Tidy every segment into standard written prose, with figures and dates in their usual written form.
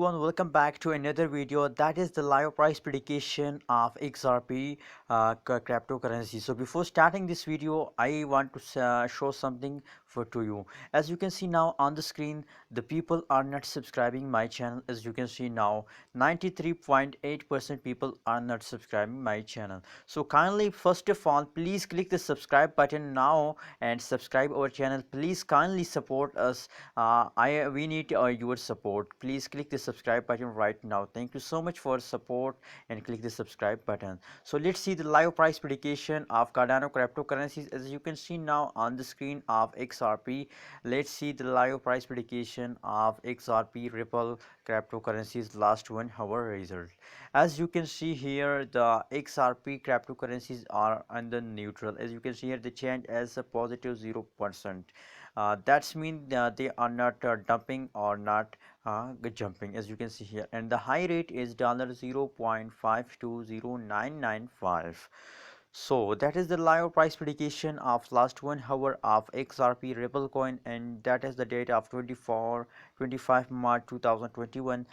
everyone, welcome back to another video. That is the live price prediction of XRP cryptocurrency. So before starting this video, I want to show something to you. As you can see now on the screen, the people are not subscribing my channel. As you can see now, 93.8% people are not subscribing my channel. So kindly, first of all, please click the subscribe button now and subscribe our channel. Please kindly support us. We need your support. Please click the subscribe button right now. Thank you so much for support and click the subscribe button. So let's see the live price prediction of Cardano cryptocurrencies. As you can see now on the screen of XRP, let's see the live price prediction of XRP Ripple cryptocurrencies last 1 hour result. As you can see here, the XRP cryptocurrencies are under neutral. As you can see here, the change as a positive 0%. That's mean they are not dumping or not jumping, as you can see here, and the high rate is $0.520995. So that is the live price prediction of last 1 hour of XRP Ripple coin, and that is the date of 25 March 2021,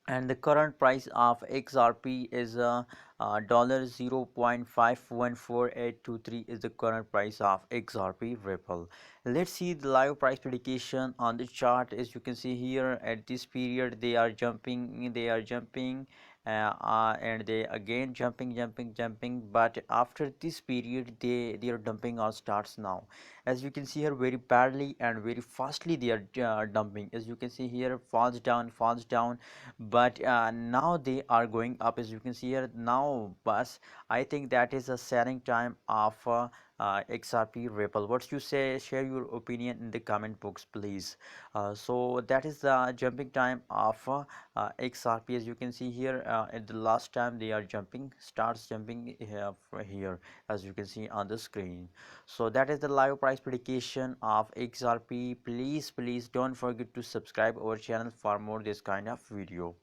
and the current price of XRP is dollar 0.514823 is the current price of XRP Ripple. Let's see the live price prediction on the chart. As you can see here, at this period they are jumping, and they again jumping, but after this period their dumping all starts now. As you can see here, very badly and very fastly they are dumping. As you can see here, falls down, but now they are going up. As you can see here now, but I think that is a selling time of XRP Ripple. What you say? Share your opinion in the comment box, please. So that is the jumping time of XRP. As you can see here, at the last time they are starts jumping here, as you can see on the screen. So that is the live price prediction of XRP. Please don't forget to subscribe our channel for more this kind of video.